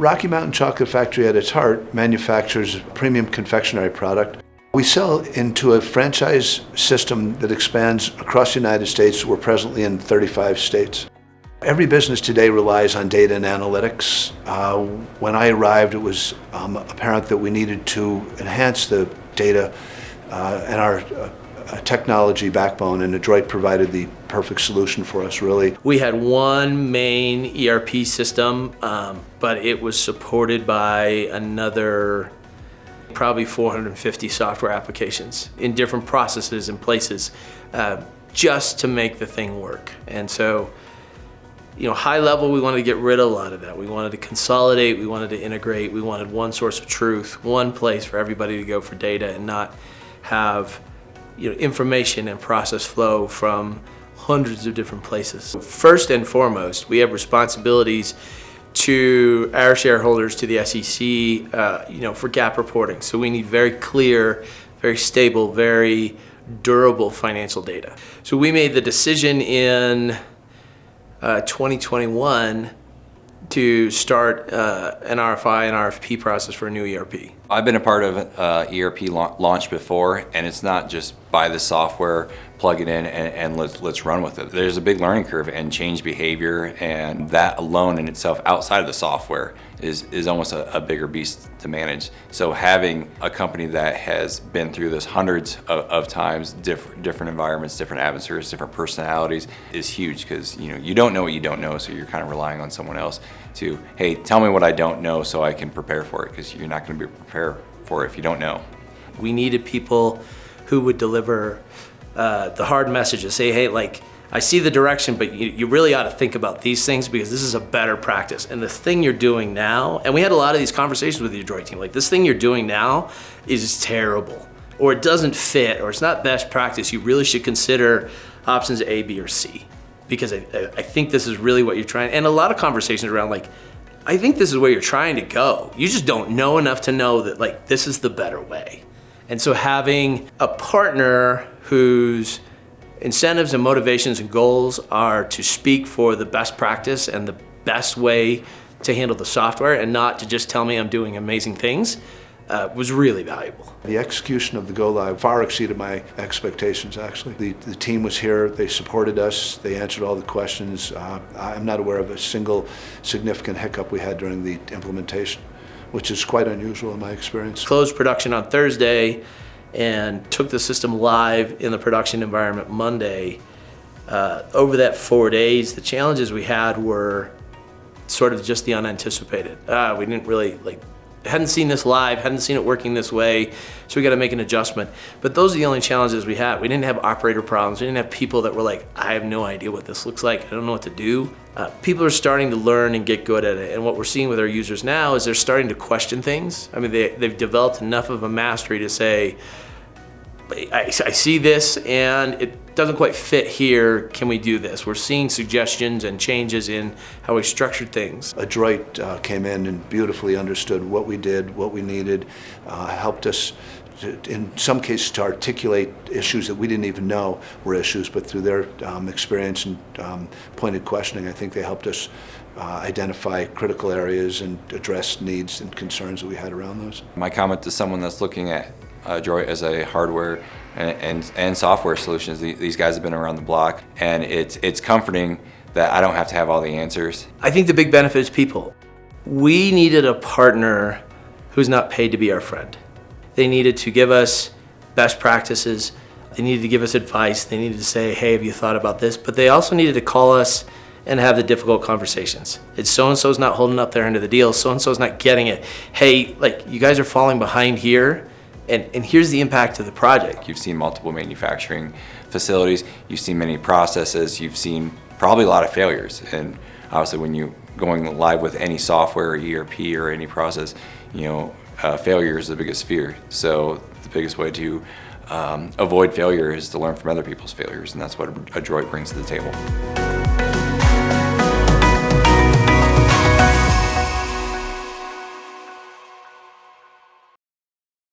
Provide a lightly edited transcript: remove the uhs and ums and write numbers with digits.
Rocky Mountain Chocolate Factory at its heart manufactures a premium confectionery product. We sell into a franchise system that expands across the United States. We're presently in 35 states. Every business today relies on data and analytics. When I arrived, it was apparent that we needed to enhance the data and our technology backbone, and Adroit provided the perfect solution for us, really. We had one main ERP system, but it was supported by another probably 450 software applications in different processes and places just to make the thing work. And so, high level, we wanted to get rid of a lot of that. We wanted to consolidate, we wanted to integrate, we wanted one source of truth, one place for everybody to go for data and not have information and process flow from hundreds of different places. First and foremost, we have responsibilities to our shareholders, to the SEC, for GAAP reporting. So we need very clear, very stable, very durable financial data. So we made the decision in 2021 to start an RFI and RFP process for a new ERP. I've been a part of ERP launch before, and it's not just buy the software, plug it in, and let's run with it. There's a big learning curve and change behavior, and that alone in itself, outside of the software, is almost a bigger beast to manage. So having a company that has been through this hundreds of times, different environments, different atmospheres, different personalities, is huge, because you don't know what you don't know, so you're kind of relying on someone else to, hey, tell me what I don't know so I can prepare for it, because you're not going to be prepared for it if you don't know. We needed people who would deliver the hard messages, say, hey, I see the direction, but you really ought to think about these things because this is a better practice. And the thing you're doing now, and we had a lot of these conversations with the Adroit team, this thing you're doing now is terrible, or it doesn't fit, or it's not best practice. You really should consider options A, B, or C, because I think this is really what you're trying. And a lot of conversations around I think this is where you're trying to go. You just don't know enough to know that this is the better way. And so having a partner whose incentives and motivations and goals are to speak for the best practice and the best way to handle the software and not to just tell me I'm doing amazing things was really valuable. The execution of the go-live far exceeded my expectations, actually. The team was here, they supported us, they answered all the questions. I'm not aware of a single significant hiccup we had during the implementation, which is quite unusual in my experience. Closed production on Thursday and took the system live in the production environment Monday. Over that 4 days, the challenges we had were sort of just the unanticipated. We didn't really hadn't seen this live, hadn't seen it working this way, so we got to make an adjustment. But those are the only challenges we had. We didn't have operator problems. We didn't have people that were I have no idea what this looks like. I don't know what to do. People are starting to learn and get good at it. And what we're seeing with our users now is they're starting to question things. I mean, they've developed enough of a mastery to say, I see this and it doesn't quite fit here. Can we do this? We're seeing suggestions and changes in how we structured things. Adroit came in and beautifully understood what we did, what we needed, helped us in some cases to articulate issues that we didn't even know were issues, but through their experience and pointed questioning, I think they helped us identify critical areas and address needs and concerns that we had around those. My comment to someone that's looking at Adroit as a hardware and software solutions, these guys have been around the block, and it's comforting that I don't have to have all the answers. I think the big benefit is people. We needed a partner who's not paid to be our friend. They needed to give us best practices, they needed to give us advice, they needed to say, hey, have you thought about this? But they also needed to call us and have the difficult conversations. It's so-and-so's not holding up their end of the deal, so-and-so's not getting it. Hey, you guys are falling behind here, and here's the impact of the project. You've seen multiple manufacturing facilities, you've seen many processes, you've seen probably a lot of failures. And obviously when you're going live with any software or ERP or any process, failure is the biggest fear. So the biggest way to avoid failure is to learn from other people's failures, and that's what Adroit brings to the table.